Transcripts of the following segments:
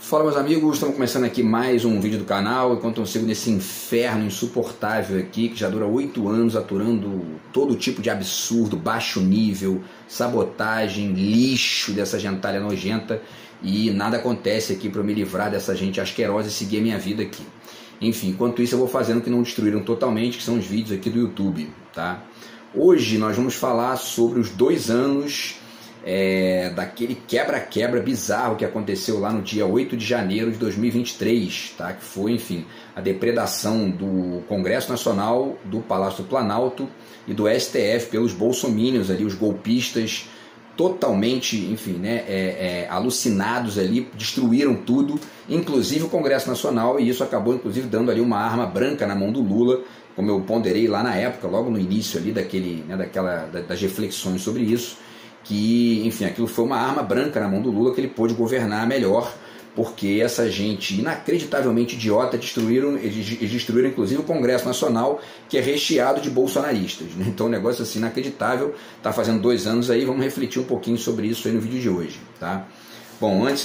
Fala, meus amigos, estamos começando aqui mais um vídeo do canal. Enquanto eu sigo nesse inferno insuportável aqui, que já dura 8 anos, aturando todo tipo de absurdo, baixo nível, sabotagem, lixo dessa gentalha nojenta, e nada acontece aqui para eu me livrar dessa gente asquerosa e seguir a minha vida aqui. Enfim, enquanto isso eu vou fazendo o que não destruíram totalmente, que são os vídeos aqui do YouTube, tá? Hoje nós vamos falar sobre os 2 anos daquele quebra-quebra bizarro que aconteceu lá no dia 8 de janeiro de 2023, tá? Que foi, enfim, a depredação do Congresso Nacional, do Palácio do Planalto e do STF pelos bolsominions ali, os golpistas totalmente, enfim, né, alucinados ali, destruíram tudo, inclusive o Congresso Nacional, e isso acabou inclusive dando ali uma arma branca na mão do Lula, como eu ponderei lá na época, logo no início ali das reflexões sobre isso, que, enfim, aquilo foi uma arma branca na mão do Lula que ele pôde governar melhor, porque essa gente inacreditavelmente idiota eles destruíram inclusive o Congresso Nacional, que é recheado de bolsonaristas, né? Então, um negócio assim inacreditável, tá fazendo 2 anos aí, vamos refletir um pouquinho sobre isso aí no vídeo de hoje, tá? Bom, antes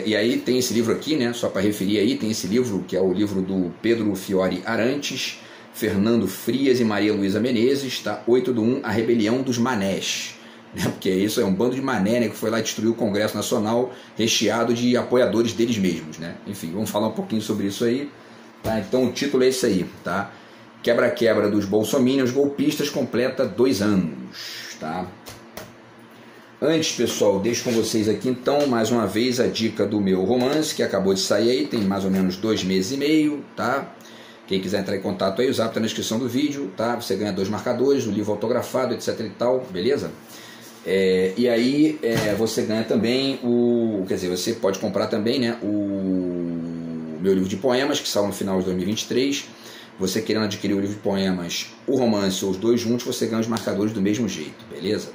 e aí tem esse livro aqui, né, só para referir aí, tem esse livro que é o livro do Pedro Fiore Arantes, Fernando Frias e Maria Luísa Menezes, tá? 8/1, A Rebelião dos Manés. Porque isso é um bando de mané, né, que foi lá destruir o Congresso Nacional recheado de apoiadores deles mesmos, né? Enfim, vamos falar um pouquinho sobre isso aí, tá? Então o título é esse aí, tá? Quebra-quebra dos bolsominions golpistas completa 2 anos, tá? Antes, pessoal, deixo com vocês aqui então mais uma vez a dica do meu romance que acabou de sair aí, tem mais ou menos 2 meses e meio, tá? Quem quiser entrar em contato aí, o zap tá na descrição do vídeo, tá? Você ganha 2 marcadores, o livro autografado, etc e tal, beleza? E aí você ganha também você pode comprar também, né, o meu livro de poemas, que saiu no final de 2023. Você querendo adquirir o livro de poemas, o romance ou os 2 juntos, você ganha os marcadores do mesmo jeito, beleza?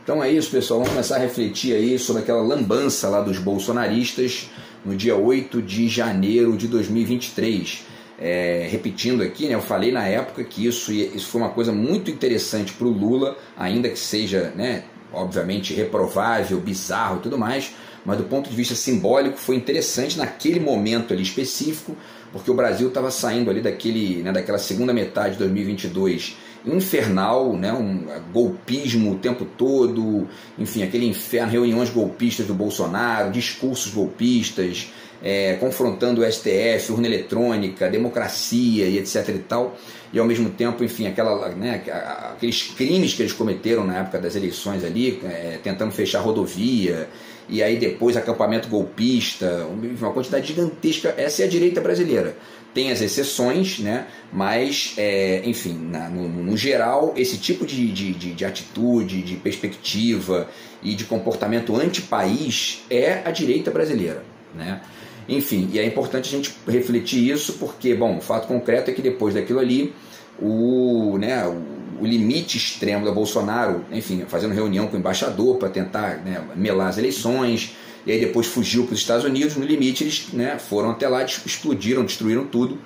Então é isso, pessoal, vamos começar a refletir aí sobre aquela lambança lá dos bolsonaristas no dia 8 de janeiro de 2023. Repetindo aqui, né, eu falei na época que isso foi uma coisa muito interessante para o Lula, ainda que seja, né, obviamente reprovável, bizarro e tudo mais, mas do ponto de vista simbólico foi interessante naquele momento ali específico, porque o Brasil estava saindo ali daquela segunda metade de 2022 infernal, né, um golpismo o tempo todo, enfim, aquele inferno, reuniões golpistas do Bolsonaro, discursos golpistas, confrontando o STF, urna eletrônica, democracia e etc e tal, e ao mesmo tempo, enfim, aqueles crimes que eles cometeram na época das eleições ali, tentando fechar rodovia, e aí depois acampamento golpista, uma quantidade gigantesca. Essa é a direita brasileira. Tem as exceções, né? Mas, enfim, no geral, esse tipo de atitude, de perspectiva e de comportamento anti-país é a direita brasileira, né? Enfim, e é importante a gente refletir isso porque, bom, o fato concreto é que depois daquilo ali, o limite extremo da Bolsonaro, enfim, fazendo reunião com o embaixador para tentar, né, melar as eleições, e aí depois fugiu para os Estados Unidos, no limite eles, né, foram até lá, explodiram, destruíram tudo,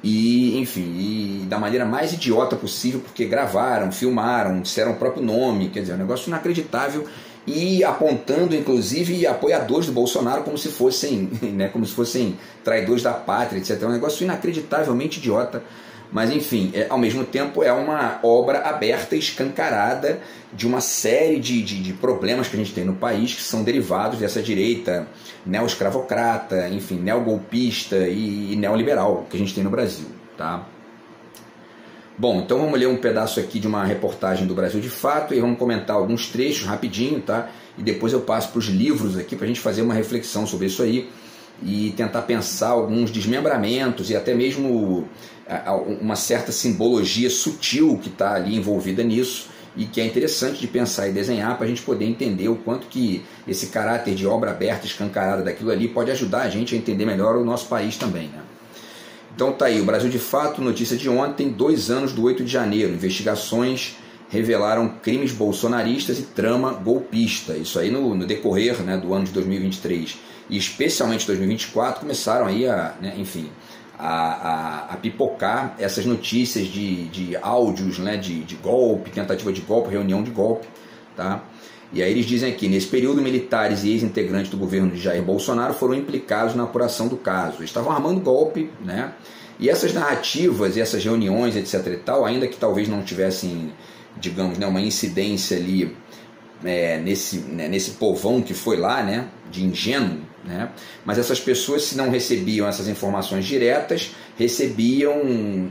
e enfim, da maneira mais idiota possível, porque gravaram, filmaram, disseram o próprio nome, quer dizer, um negócio inacreditável, e apontando inclusive apoiadores do Bolsonaro como se fossem, né, como se fossem traidores da pátria, etc. É um negócio inacreditavelmente idiota, mas enfim, ao mesmo tempo é uma obra aberta, escancarada de uma série de problemas que a gente tem no país que são derivados dessa direita neo-escravocrata, enfim, neogolpista e neoliberal que a gente tem no Brasil, tá? Bom, então vamos ler um pedaço aqui de uma reportagem do Brasil de Fato e vamos comentar alguns trechos rapidinho, tá? E depois eu passo para os livros aqui para a gente fazer uma reflexão sobre isso aí e tentar pensar alguns desmembramentos e até mesmo uma certa simbologia sutil que está ali envolvida nisso e que é interessante de pensar e desenhar para a gente poder entender o quanto que esse caráter de obra aberta, escancarada daquilo ali pode ajudar a gente a entender melhor o nosso país também, né? Então tá aí, o Brasil de Fato, notícia de ontem, 2 anos do 8 de janeiro, investigações revelaram crimes bolsonaristas e trama golpista, isso aí no decorrer, né, do ano de 2023 e especialmente 2024 começaram aí a pipocar essas notícias de áudios, né, de golpe, tentativa de golpe, reunião de golpe, tá? E aí eles dizem aqui, nesse período, militares e ex-integrantes do governo de Jair Bolsonaro foram implicados na apuração do caso. Eles estavam armando golpe, né? E essas narrativas e essas reuniões, etc. e tal, ainda que talvez não tivessem, digamos, né, uma incidência ali nesse povão que foi lá, né, de ingênuo, né? Mas essas pessoas, se não recebiam essas informações diretas, recebiam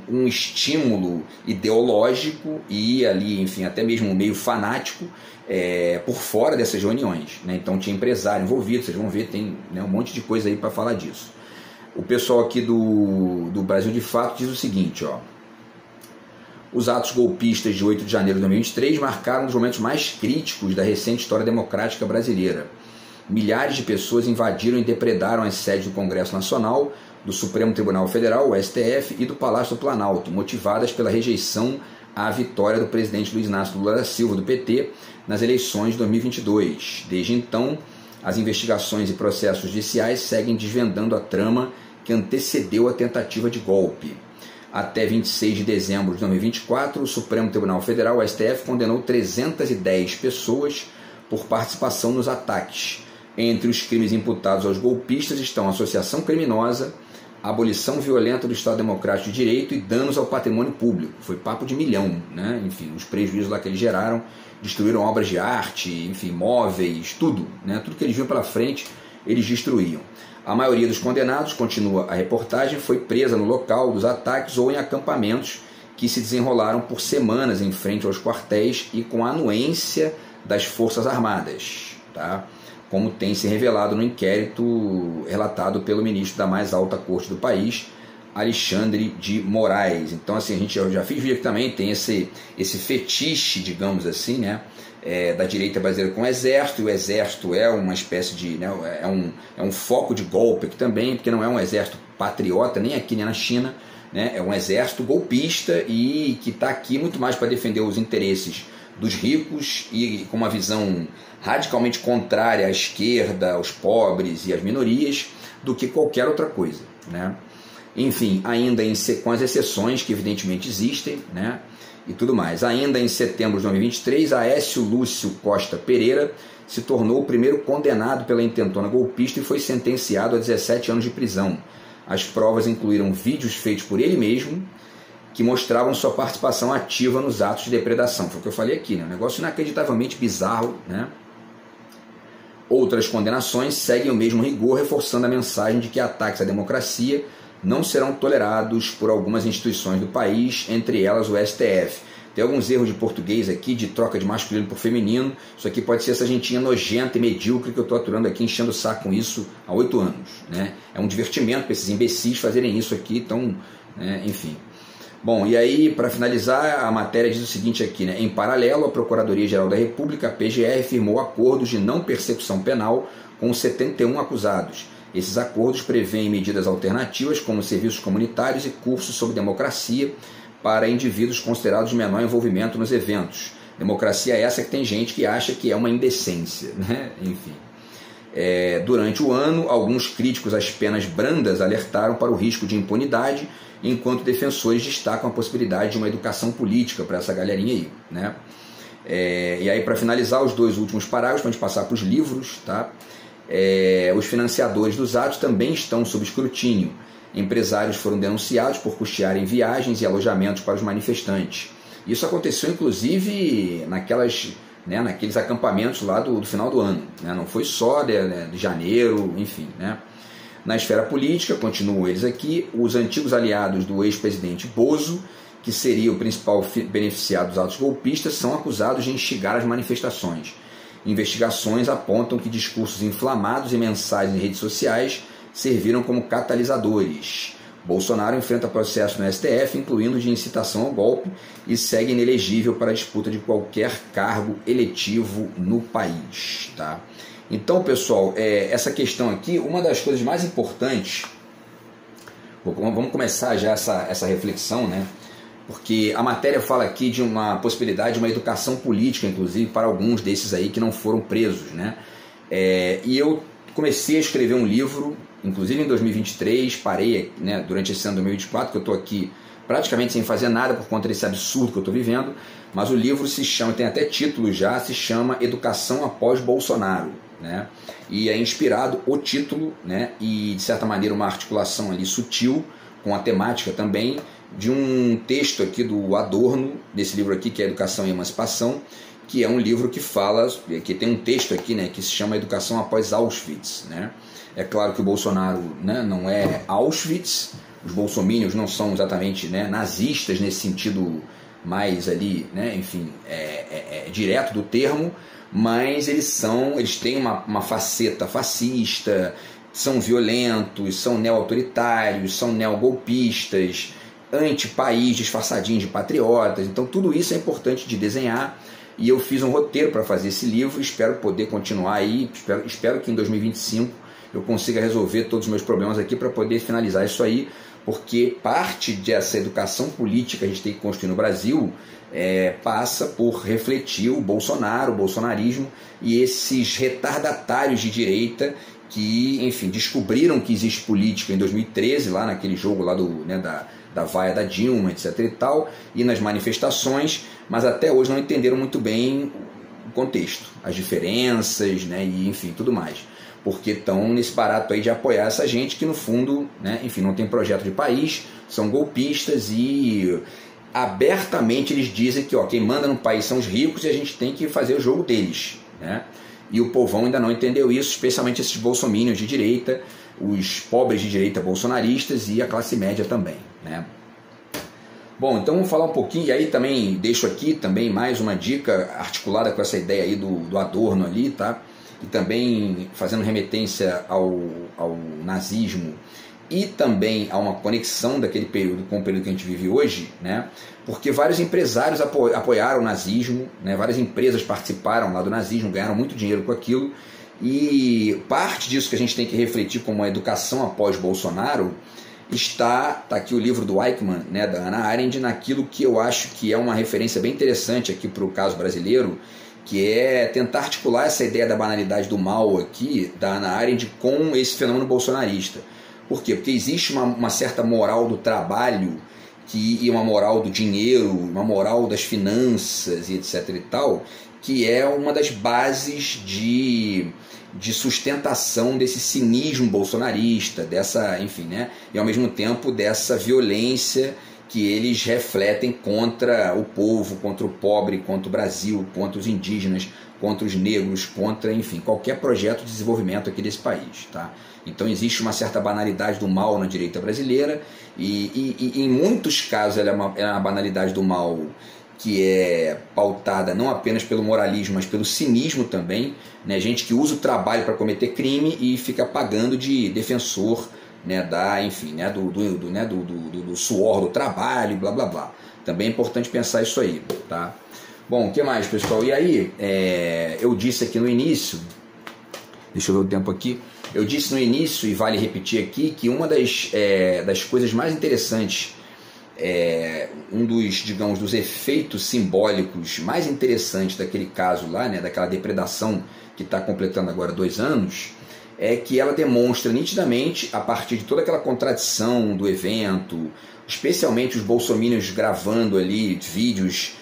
um estímulo ideológico e ali, enfim, até mesmo meio fanático por fora dessas reuniões, né? Então tinha empresário envolvido, vocês vão ver, tem, né, um monte de coisa aí para falar disso. O pessoal aqui do Brasil de Fato diz o seguinte, ó: os atos golpistas de 8 de janeiro de 2023 marcaram um dos momentos mais críticos da recente história democrática brasileira. Milhares de pessoas invadiram e depredaram as sedes do Congresso Nacional, do Supremo Tribunal Federal, o STF, e do Palácio do Planalto, motivadas pela rejeição à vitória do presidente Luiz Inácio Lula da Silva, do PT, nas eleições de 2022. Desde então, as investigações e processos judiciais seguem desvendando a trama que antecedeu a tentativa de golpe. Até 26 de dezembro de 2024, o Supremo Tribunal Federal, o STF, condenou 310 pessoas por participação nos ataques. Entre os crimes imputados aos golpistas estão associação criminosa, abolição violenta do Estado Democrático de Direito e danos ao patrimônio público. Foi papo de milhão, né? Enfim, os prejuízos lá que eles geraram, destruíram obras de arte, enfim, móveis, tudo, né? Tudo que eles viam pela frente, eles destruíam. A maioria dos condenados, continua a reportagem, foi presa no local dos ataques ou em acampamentos que se desenrolaram por semanas em frente aos quartéis e com a anuência das Forças Armadas, tá? Como tem se revelado no inquérito relatado pelo ministro da mais alta corte do país, Alexandre de Moraes. Então, assim, a gente já fiz vídeo aqui também, tem esse fetiche, digamos assim, né, da direita brasileira com o exército, e o exército é uma espécie de, né, é um foco de golpe aqui também, porque não é um exército patriota, nem aqui nem na China, né, é um exército golpista e que está aqui muito mais para defender os interesses dos ricos e com uma visão radicalmente contrária à esquerda, aos pobres e às minorias, do que qualquer outra coisa, né? Enfim, ainda com as exceções que evidentemente existem, né, e tudo mais. Ainda em setembro de 2023, Aécio Lúcio Costa Pereira se tornou o primeiro condenado pela intentona golpista e foi sentenciado a 17 anos de prisão. As provas incluíram vídeos feitos por ele mesmo, que mostravam sua participação ativa nos atos de depredação. Foi o que eu falei aqui, né? Um negócio inacreditavelmente bizarro, né? Outras condenações seguem o mesmo rigor, reforçando a mensagem de que ataques à democracia não serão tolerados por algumas instituições do país, entre elas o STF. Tem alguns erros de português aqui, de troca de masculino por feminino. Isso aqui pode ser essa gentinha nojenta e medíocre que eu estou aturando aqui, enchendo o saco com isso há 8 anos. Né? É um divertimento para esses imbecis fazerem isso aqui, então, enfim. Bom, e aí, para finalizar, a matéria diz o seguinte aqui, né? Em paralelo, a Procuradoria-Geral da República, a PGR, firmou acordos de não persecução penal com 71 acusados. Esses acordos prevêem medidas alternativas, como serviços comunitários e cursos sobre democracia para indivíduos considerados de menor envolvimento nos eventos. Democracia é essa que tem gente que acha que é uma indecência, né? Enfim. Durante o ano, alguns críticos às penas brandas alertaram para o risco de impunidade, enquanto defensores destacam a possibilidade de uma educação política para essa galerinha aí, né? E aí, para finalizar, os 2 últimos parágrafos, para a gente passar para os livros, tá? Os financiadores dos atos também estão sob escrutínio. Empresários foram denunciados por custearem viagens e alojamentos para os manifestantes. Isso aconteceu, inclusive, naqueles acampamentos lá do final do ano, né? Não foi só de janeiro, enfim, né? Na esfera política, continuam eles aqui, os antigos aliados do ex-presidente Bozo, que seria o principal beneficiado dos atos golpistas, são acusados de instigar as manifestações. Investigações apontam que discursos inflamados e mensagens em redes sociais serviram como catalisadores. Bolsonaro enfrenta processo no STF, incluindo de incitação ao golpe, e segue inelegível para a disputa de qualquer cargo eletivo no país, tá? Então, pessoal, essa questão aqui, uma das coisas mais importantes, vamos começar já essa reflexão, né? Porque a matéria fala aqui de uma possibilidade de uma educação política, inclusive, para alguns desses aí que não foram presos, né? E eu comecei a escrever um livro, inclusive em 2023, parei, né, durante esse ano de 2024, que eu estou aqui praticamente sem fazer nada por conta desse absurdo que eu estou vivendo, mas o livro se chama, tem até título já, se chama Educação após Bolsonaro, né? E é inspirado o título, né? E de certa maneira uma articulação ali sutil com a temática também de um texto aqui do Adorno, desse livro aqui que é Educação e Emancipação, que é um livro que fala, que tem um texto aqui, né, que se chama Educação após Auschwitz, né? É claro que o Bolsonaro, né, não é Auschwitz, os bolsominions não são exatamente, né, nazistas nesse sentido mais ali, né, enfim, direto do termo, mas eles têm uma faceta fascista, são violentos, são neo-autoritários, são neo-golpistas, anti-país, disfarçadinhos de patriotas. Então tudo isso é importante de desenhar, e eu fiz um roteiro para fazer esse livro, espero poder continuar aí, espero que em 2025 eu consiga resolver todos os meus problemas aqui para poder finalizar isso aí, porque parte dessa educação política que a gente tem que construir no Brasil passa por refletir o Bolsonaro, o bolsonarismo e esses retardatários de direita que, enfim, descobriram que existe política em 2013, lá naquele jogo lá da vaia da Dilma, etc e tal, e nas manifestações, mas até hoje não entenderam muito bem o contexto, as diferenças, né, e enfim, tudo mais. Porque estão nesse barato aí de apoiar essa gente que no fundo, né, enfim, não tem projeto de país, são golpistas e abertamente eles dizem que quem manda no país são os ricos e a gente tem que fazer o jogo deles, né? E o povão ainda não entendeu isso, especialmente esses bolsominions de direita, os pobres de direita bolsonaristas e a classe média também, né? Bom, então vamos falar um pouquinho, e aí também deixo aqui também mais uma dica articulada com essa ideia aí do Adorno ali, tá? E também fazendo remetência ao nazismo e também a uma conexão daquele período com o período que a gente vive hoje, né? Porque vários empresários apoiaram o nazismo, né? Várias empresas participaram lá do nazismo, ganharam muito dinheiro com aquilo, e parte disso que a gente tem que refletir como a educação após Bolsonaro está aqui o livro do Eichmann, né, da Hannah Arendt, naquilo que eu acho que é uma referência bem interessante aqui para o caso brasileiro, que é tentar articular essa ideia da banalidade do mal aqui, da Hannah Arendt, com esse fenômeno bolsonarista. Por quê? Porque existe uma certa moral do trabalho e uma moral do dinheiro, uma moral das finanças e etc e tal, que é uma das bases de sustentação desse cinismo bolsonarista, dessa, enfim, né, e ao mesmo tempo dessa violência que eles refletem contra o povo, contra o pobre, contra o Brasil, contra os indígenas, contra os negros, contra, enfim, qualquer projeto de desenvolvimento aqui desse país, tá? Então existe uma certa banalidade do mal na direita brasileira e em muitos casos ela é uma banalidade do mal que é pautada não apenas pelo moralismo, mas pelo cinismo também, né? Gente que usa o trabalho para cometer crime e fica pagando de defensor, né, enfim, né, do suor do trabalho, blá blá blá. Também é importante pensar isso aí, tá? Bom, o que mais, pessoal? E aí, eu disse aqui no início, deixa eu ver o tempo aqui, eu disse no início, e vale repetir aqui, que uma das coisas mais interessantes, um dos efeitos simbólicos mais interessantes daquele caso lá, né, daquela depredação que está completando agora 2 anos, é que ela demonstra nitidamente, a partir de toda aquela contradição do evento, especialmente os bolsominions gravando ali vídeos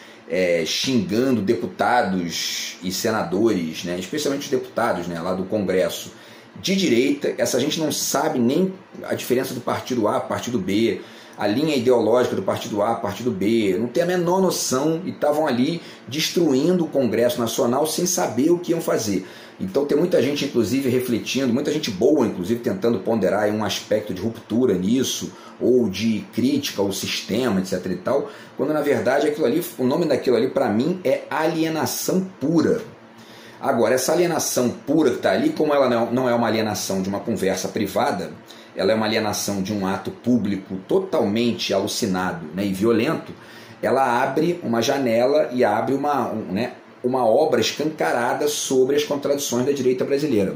xingando deputados e senadores, né, especialmente os deputados, né, lá do Congresso, de direita. Essa gente não sabe nem a diferença do partido A, partido B, a linha ideológica do partido A, partido B, não tem a menor noção e estavam ali destruindo o Congresso Nacional sem saber o que iam fazer. Então tem muita gente, inclusive, refletindo, muita gente boa, inclusive, tentando ponderar um aspecto de ruptura nisso, ou de crítica ao sistema, etc e tal, quando na verdade aquilo ali, o nome daquilo ali para mim é alienação pura. Agora, essa alienação pura que está ali, como ela não é uma alienação de uma conversa privada, ela é uma alienação de um ato público totalmente alucinado, né, e violento, ela abre uma janela e abre uma obra escancarada sobre as contradições da direita brasileira.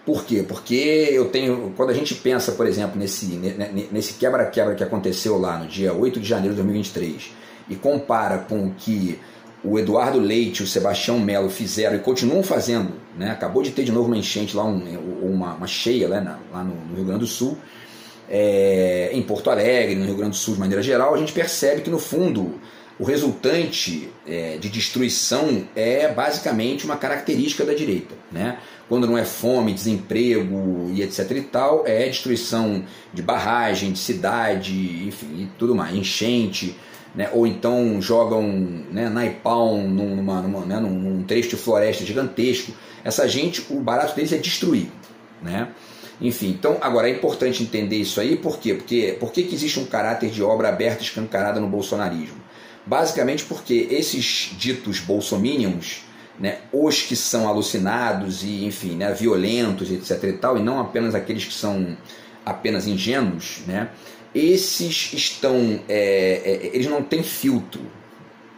Por quê? Porque quando a gente pensa, por exemplo, nesse quebra-quebra que aconteceu lá no dia 8 de janeiro de 2023 e compara com o que o Eduardo Leite e o Sebastião Melo fizeram e continuam fazendo, né? Acabou de ter de novo uma enchente lá, uma cheia, né? Lá no Rio Grande do Sul, em Porto Alegre, no Rio Grande do Sul de maneira geral, a gente percebe que no fundo o resultante de destruição é basicamente uma característica da direita, né? Quando não é fome, desemprego e etc e tal, é destruição de barragem, de cidade, enfim, e tudo mais, enchente, né? Ou então jogam, né, napalm num trecho de floresta gigantesco. Essa gente, o barato deles é destruir, né? Enfim, então agora é importante entender isso aí, por quê? Por que existe um caráter de obra aberta escancarada no bolsonarismo? Basicamente porque esses ditos bolsominions, né, os que são alucinados e, enfim, né, violentos, etc e tal, e não apenas aqueles que são apenas ingênuos, né, esses estão, eles não têm filtro.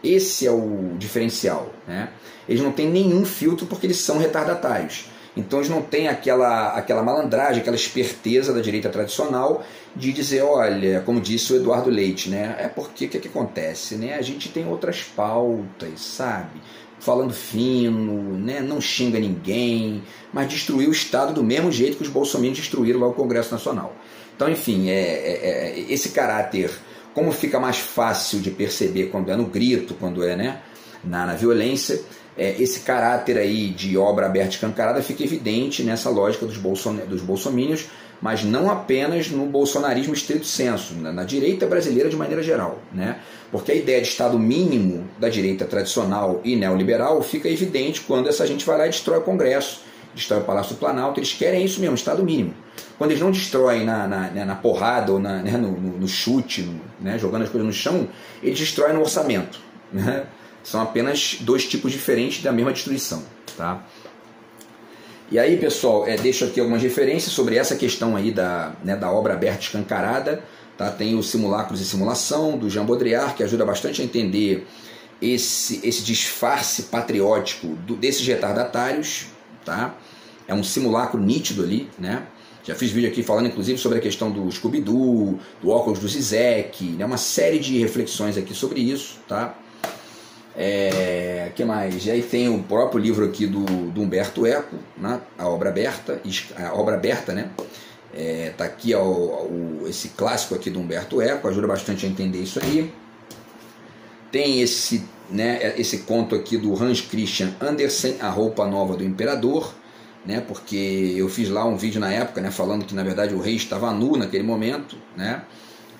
Esse é o diferencial, né? Eles não têm nenhum filtro porque eles são retardatários. Então eles não têm aquela malandragem, aquela esperteza da direita tradicional de dizer, olha, como disse o Eduardo Leite, né? É porque o que acontece, né? A gente tem outras pautas, sabe? Falando fino, né? Não xinga ninguém, mas destruiu o Estado do mesmo jeito que os bolsominions destruíram lá o Congresso Nacional. Então, enfim, esse caráter, como fica mais fácil de perceber quando é no grito, quando é, né, na violência, esse caráter aí de obra aberta escancarada fica evidente nessa lógica dos bolsominions, mas não apenas no bolsonarismo estrito sensu, na direita brasileira de maneira geral, né? Porque a ideia de Estado mínimo da direita tradicional e neoliberal fica evidente quando essa gente vai lá e destrói o Congresso, destrói o Palácio do Planalto. Eles querem isso mesmo, Estado mínimo. Quando eles não destroem na porrada ou no chute, né, jogando as coisas no chão, eles destroem no orçamento, né? São apenas dois tipos diferentes da mesma destruição, tá? E aí, pessoal, deixo aqui algumas referências sobre essa questão aí da obra aberta escancarada, tá? Tem o Simulacros e Simulação, do Jean Baudrillard, que ajuda bastante a entender esse disfarce patriótico desses retardatários, tá? É um simulacro nítido ali, né? Já fiz vídeo aqui falando, inclusive, sobre a questão do Scooby-Doo, do óculos do Zizek, né? Uma série de reflexões aqui sobre isso, tá? Que mais? E aí tem o próprio livro aqui do Humberto Eco, né? A obra aberta, né? Tá aqui esse clássico aqui do Humberto Eco, ajuda bastante a entender isso aí. Tem esse conto aqui do Hans Christian Andersen, A Roupa Nova do Imperador, né? Porque eu fiz lá um vídeo na época, né, falando que na verdade o rei estava nu naquele momento, né?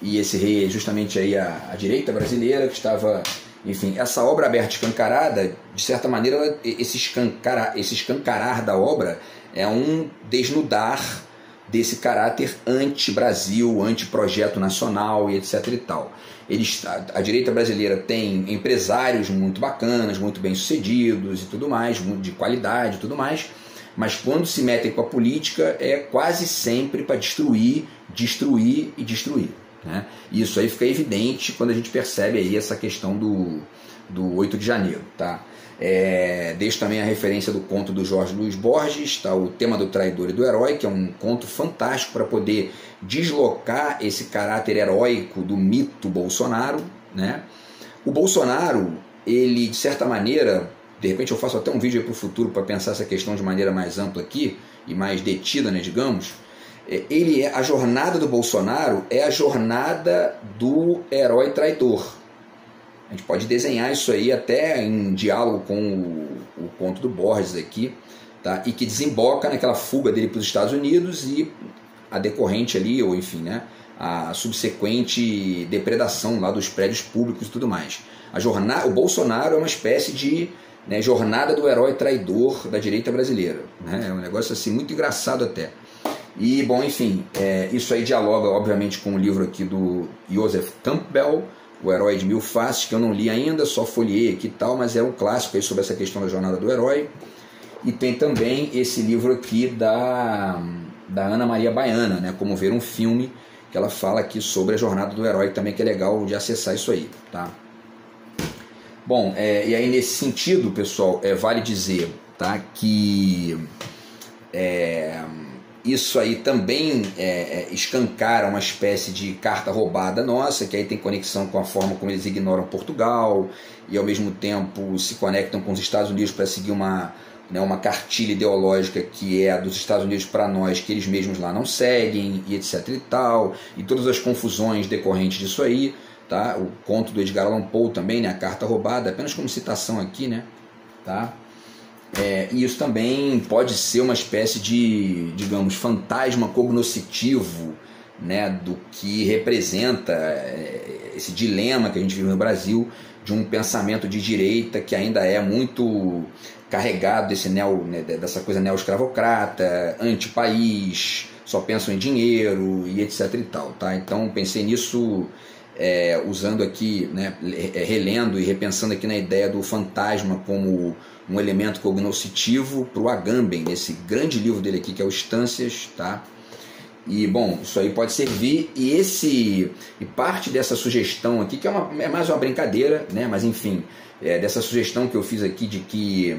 E esse rei é justamente aí a direita brasileira que estava. Enfim, essa obra aberta escancarada, de certa maneira, esse escancarar da obra é um desnudar desse caráter anti-Brasil, anti-projeto nacional e etc e tal. A direita brasileira tem empresários muito bacanas, muito bem-sucedidos e tudo mais, de qualidade e tudo mais, mas quando se metem com a política é quase sempre para destruir, destruir e destruir, né? Isso aí fica evidente quando a gente percebe aí essa questão do 8 de janeiro, tá? Deixo também a referência do conto do Jorge Luiz Borges, tá? O Tema do Traidor e do Herói, que é um conto fantástico para poder deslocar esse caráter heróico do mito Bolsonaro, né? O Bolsonaro, ele de certa maneira, de repente eu faço até um vídeo para o futuro para pensar essa questão de maneira mais ampla aqui e mais detida, né, digamos. A jornada do Bolsonaro é a jornada do herói traidor. A gente pode desenhar isso aí até em diálogo com o conto do Borges aqui, tá? E que desemboca naquela fuga dele para os Estados Unidos e a decorrente ali, ou enfim, né, a subsequente depredação lá dos prédios públicos e tudo mais. O Bolsonaro é uma espécie de, né, jornada do herói traidor da direita brasileira, né? É um negócio assim muito engraçado até. E, bom, enfim, isso aí dialoga, obviamente, com o livro aqui do Joseph Campbell, O Herói de Mil Faces, que eu não li ainda, só folheei aqui e tal, mas é um clássico aí sobre essa questão da jornada do herói. E tem também esse livro aqui da Ana Maria Baiana, né, Como Ver um Filme, que ela fala aqui sobre a jornada do herói, também que é legal de acessar isso aí, tá? Bom, e aí nesse sentido, pessoal, vale dizer, tá, que isso aí também escancara uma espécie de carta roubada nossa, que aí tem conexão com a forma como eles ignoram Portugal e ao mesmo tempo se conectam com os Estados Unidos para seguir uma né, uma cartilha ideológica que é a dos Estados Unidos para nós, que eles mesmos lá não seguem, e etc e tal, e todas as confusões decorrentes disso aí, tá? O conto do Edgar Allan Poe também, né, A Carta Roubada, apenas como citação aqui, né, tá? E isso também pode ser uma espécie de, digamos, fantasma cognoscitivo, né, do que representa esse dilema que a gente vive no Brasil, de um pensamento de direita que ainda é muito carregado dessa coisa neo-escravocrata, anti-país, só pensam em dinheiro e etc e tal, tá? Então pensei nisso usando aqui, né, relendo e repensando aqui na ideia do fantasma como um elemento cognoscitivo para o Agamben, nesse grande livro dele aqui que é o Instâncias, tá? E bom, isso aí pode servir, e parte dessa sugestão aqui, que é mais uma brincadeira, né? Mas enfim, dessa sugestão que eu fiz aqui de que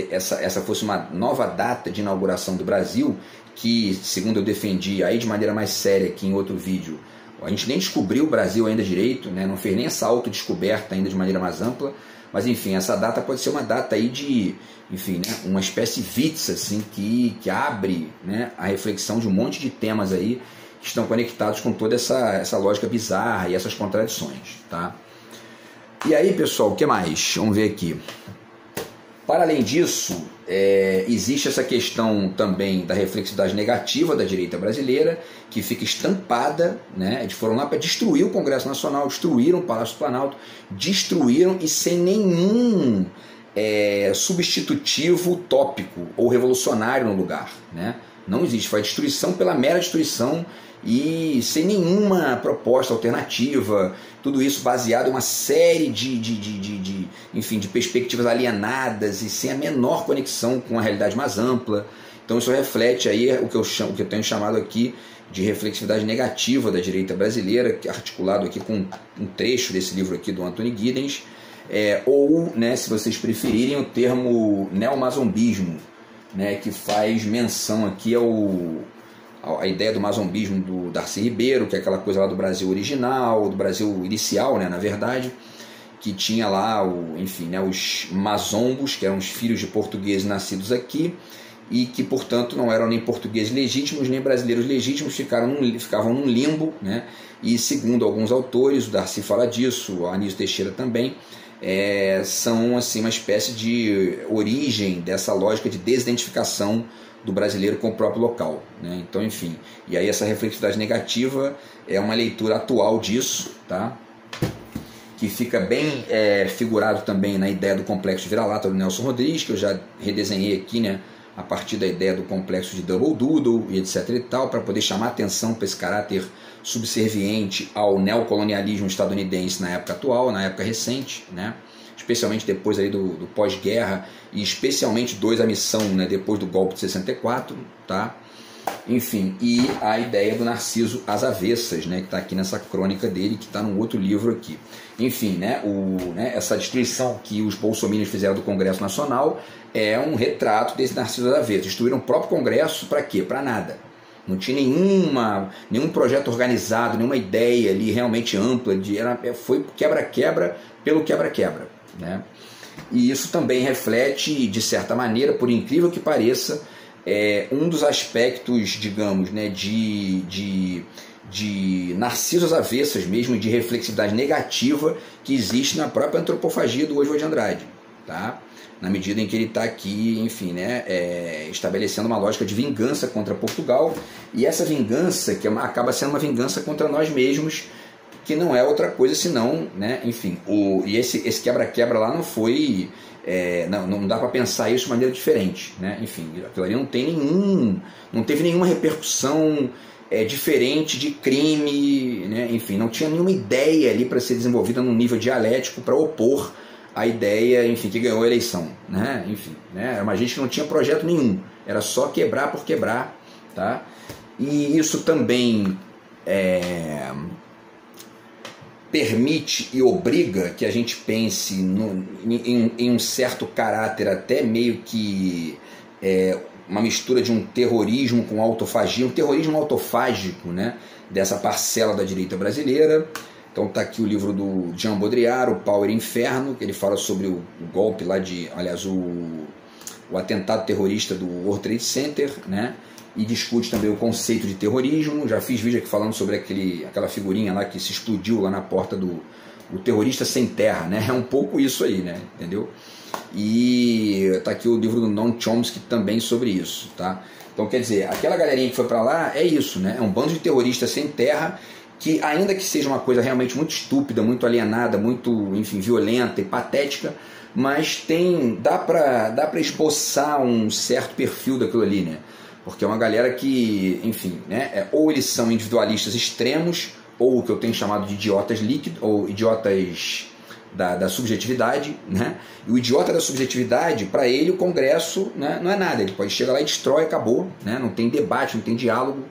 essa fosse uma nova data de inauguração do Brasil, que segundo eu defendi aí de maneira mais séria aqui em outro vídeo, a gente nem descobriu o Brasil ainda direito, né? Não fez nem essa autodescoberta ainda de maneira mais ampla, mas enfim, essa data pode ser uma data aí de, enfim, né, uma espécie vitz assim, que abre, né, a reflexão de um monte de temas aí que estão conectados com toda essa lógica bizarra e essas contradições, tá? E aí, pessoal, o que mais? Vamos ver aqui. Para além disso, existe essa questão também da reflexividade negativa da direita brasileira, que fica estampada, né? Eles foram lá para destruir o Congresso Nacional, destruíram o Palácio do Planalto, destruíram e sem nenhum substitutivo utópico ou revolucionário no lugar, né? Não existe, foi a destruição pela mera destruição e sem nenhuma proposta alternativa, tudo isso baseado em uma série de perspectivas alienadas e sem a menor conexão com a realidade mais ampla. Então isso reflete aí o que eu tenho chamado aqui de reflexividade negativa da direita brasileira, articulado aqui com um trecho desse livro aqui do Anthony Giddens, ou, né, se vocês preferirem, o termo neomazombismo, né, que faz menção aqui a ideia do mazombismo do Darcy Ribeiro, que é aquela coisa lá do Brasil original, do Brasil inicial, né, na verdade, que tinha lá enfim, né, os mazombos, que eram os filhos de portugueses nascidos aqui, e que, portanto, não eram nem portugueses legítimos, nem brasileiros legítimos, ficavam num limbo, né, e segundo alguns autores, o Darcy fala disso, o Anísio Teixeira também, são assim, uma espécie de origem dessa lógica de desidentificação do brasileiro com o próprio local, né? Então, enfim, e aí essa reflexividade negativa é uma leitura atual disso, tá? Que fica bem figurado também na ideia do complexo de vira-lata do Nelson Rodrigues, que eu já redesenhei aqui, né, a partir da ideia do complexo de Double Doodle e etc e tal, para poder chamar atenção para esse caráter subserviente ao neocolonialismo estadunidense na época atual, na época recente, né? Especialmente depois aí do pós-guerra e especialmente a missão, né, depois do golpe de 64, tá? Enfim, e a ideia do Narciso às avessas, né, que está aqui nessa crônica dele, que está num outro livro aqui. Enfim, né, essa destruição que os bolsominions fizeram do Congresso Nacional é um retrato desse Narciso às avessas. Destruíram o próprio Congresso para quê? Para nada. Não tinha nenhum projeto organizado, nenhuma ideia ali realmente ampla, foi quebra-quebra pelo quebra-quebra, né? E isso também reflete, de certa maneira, por incrível que pareça, um dos aspectos, digamos, né, de Narciso às avessas mesmo, de reflexividade negativa que existe na própria antropofagia do Oswald de Andrade, tá? Na medida em que ele está aqui, enfim, né, estabelecendo uma lógica de vingança contra Portugal, e essa vingança que acaba sendo uma vingança contra nós mesmos, que não é outra coisa senão, né, enfim, esse quebra-quebra lá não foi, não dá para pensar isso de maneira diferente, né, enfim, aquilo ali não teve nenhuma repercussão diferente de crime, né, enfim, não tinha nenhuma ideia ali para ser desenvolvida num nível dialético para opor a ideia, enfim, que ganhou a eleição, né, enfim, né, era uma gente que não tinha projeto nenhum, era só quebrar por quebrar, tá, e isso também permite e obriga que a gente pense em um certo caráter até meio que uma mistura de um terrorismo com autofagia, um terrorismo autofágico, né, dessa parcela da direita brasileira. Então está aqui o livro do Jean Baudrillard, O Power e Inferno, que ele fala sobre o golpe lá aliás, o atentado terrorista do World Trade Center, né? E discute também o conceito de terrorismo. Já fiz vídeo aqui falando sobre aquela figurinha lá que se explodiu lá na porta do terrorista sem terra, né? É um pouco isso aí, né? Entendeu? E tá aqui o livro do Noam Chomsky também sobre isso, tá? Então, quer dizer, aquela galerinha que foi para lá é isso, né? É um bando de terroristas sem terra que, ainda que seja uma coisa realmente muito estúpida, muito alienada, muito, enfim, violenta e patética, mas dá para esboçar um certo perfil daquilo ali, né? Porque é uma galera que, enfim, né? Ou eles são individualistas extremos, ou o que eu tenho chamado de idiotas líquidos, ou idiotas da subjetividade, né? E o idiota da subjetividade, para ele o Congresso, né, não é nada, ele pode chegar lá e destrói, acabou, né? Não tem debate, não tem diálogo,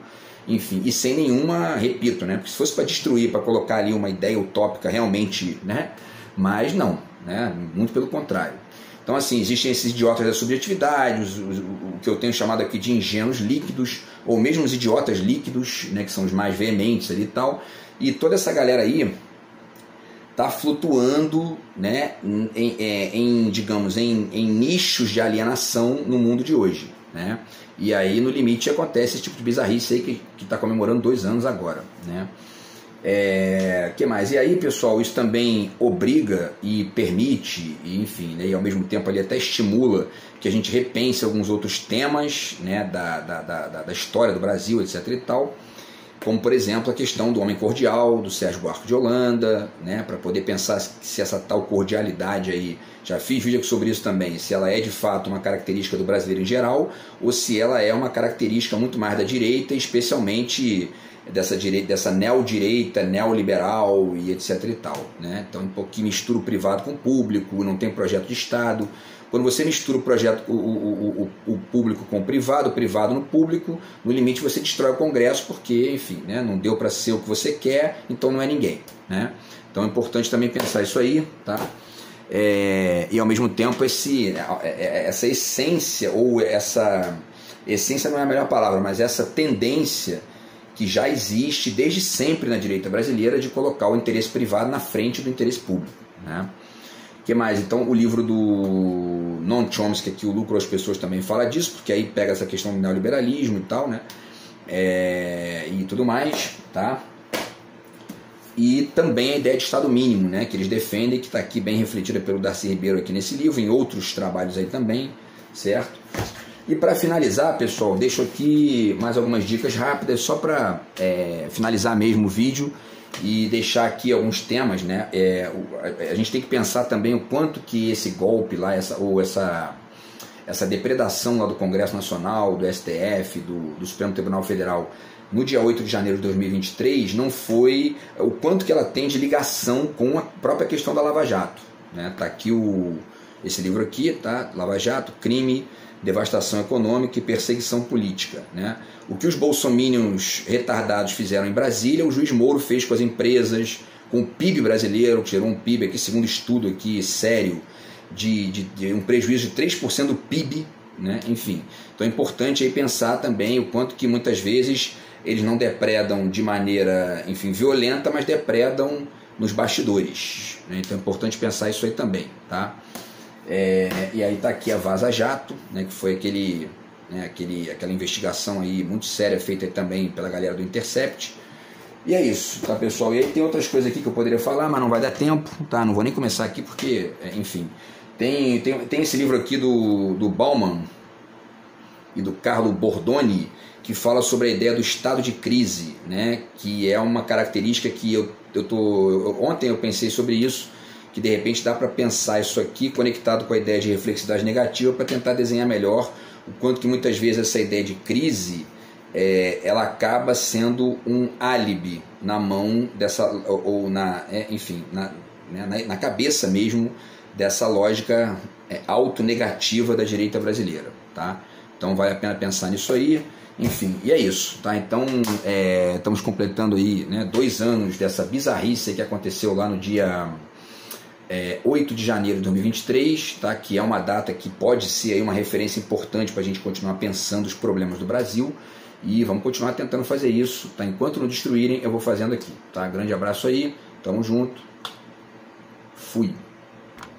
enfim, e sem nenhuma, repito, né? Porque se fosse para destruir, para colocar ali uma ideia utópica realmente, né? Mas não, né? Muito pelo contrário. Então, assim, existem esses idiotas da subjetividade, o que eu tenho chamado aqui de ingênuos líquidos, ou mesmo os idiotas líquidos, né, que são os mais veementes ali e tal, e toda essa galera aí está flutuando, né, digamos, em nichos de alienação no mundo de hoje, né? E aí, no limite, acontece esse tipo de bizarrice aí que está comemorando 2 anos agora, né? Que mais? E aí, pessoal, isso também obriga e permite, e, enfim, né, e ao mesmo tempo ali até estimula que a gente repense alguns outros temas, né, da história do Brasil, etc. e tal, como, por exemplo, a questão do homem cordial, do Sérgio Buarque de Holanda, né, para poder pensar se essa tal cordialidade aí, já fiz vídeo sobre isso também, se ela é de fato uma característica do brasileiro em geral, ou se ela é uma característica muito mais da direita, especialmente dessa neodireita, neoliberal e etc e tal, né? Então, um pouquinho mistura o privado com o público, não tem projeto de Estado. Quando você mistura o projeto, o público com o privado no público, no limite você destrói o Congresso, porque, enfim, né, não deu para ser o que você quer, então não é ninguém, né? Então é importante também pensar isso aí, tá? E ao mesmo tempo essa essência, ou essa essência não é a melhor palavra, mas essa tendência que já existe desde sempre na direita brasileira de colocar o interesse privado na frente do interesse público, né? O que mais? Então, o livro do Noam Chomsky, que o Lucro às Pessoas também fala disso, porque aí pega essa questão do neoliberalismo e tal, né? E tudo mais, tá? E também a ideia de Estado mínimo, né? Que eles defendem, que está aqui bem refletida pelo Darcy Ribeiro aqui nesse livro, em outros trabalhos aí também, certo? E para finalizar, pessoal, deixo aqui mais algumas dicas rápidas, só para finalizar mesmo o vídeo e deixar aqui alguns temas, né? A gente tem que pensar também o quanto que esse golpe lá, essa depredação lá do Congresso Nacional, do STF, do Supremo Tribunal Federal, no dia 8 de janeiro de 2023, não foi o quanto que ela tem de ligação com a própria questão da Lava Jato, né? Tá aqui esse livro aqui, tá? Lava Jato, crime, devastação econômica e perseguição política, né? O que os bolsominions retardados fizeram em Brasília, o juiz Moro fez com as empresas, com o PIB brasileiro, que gerou um PIB aqui, segundo estudo aqui sério, de um prejuízo de 3% do PIB, né? Enfim, então é importante aí pensar também o quanto que muitas vezes eles não depredam de maneira, enfim, violenta, mas depredam nos bastidores, né? Então é importante pensar isso aí também, tá? E aí está aqui a Vaza Jato, né, que foi aquela investigação aí muito séria feita aí também pela galera do Intercept. E é isso, tá, pessoal? E aí tem outras coisas aqui que eu poderia falar, mas não vai dar tempo, tá? Não vou nem começar aqui porque, enfim, tem esse livro aqui do Bauman e do Carlo Bordoni, que fala sobre a ideia do estado de crise, né, que é uma característica que ontem eu pensei sobre isso, que de repente dá para pensar isso aqui conectado com a ideia de reflexividade negativa para tentar desenhar melhor o quanto que muitas vezes essa ideia de crise ela acaba sendo um álibi na mão dessa, ou na cabeça mesmo dessa lógica autonegativa da direita brasileira, tá? Então vale a pena pensar nisso aí. Enfim, e é isso, tá? Então estamos completando aí, né, 2 anos dessa bizarrice que aconteceu lá no dia 8 de janeiro de 2023, tá? Que é uma data que pode ser aí uma referência importante para a gente continuar pensando os problemas do Brasil, e vamos continuar tentando fazer isso, tá? Enquanto não destruírem, eu vou fazendo aqui, tá? Grande abraço aí, tamo junto, fui!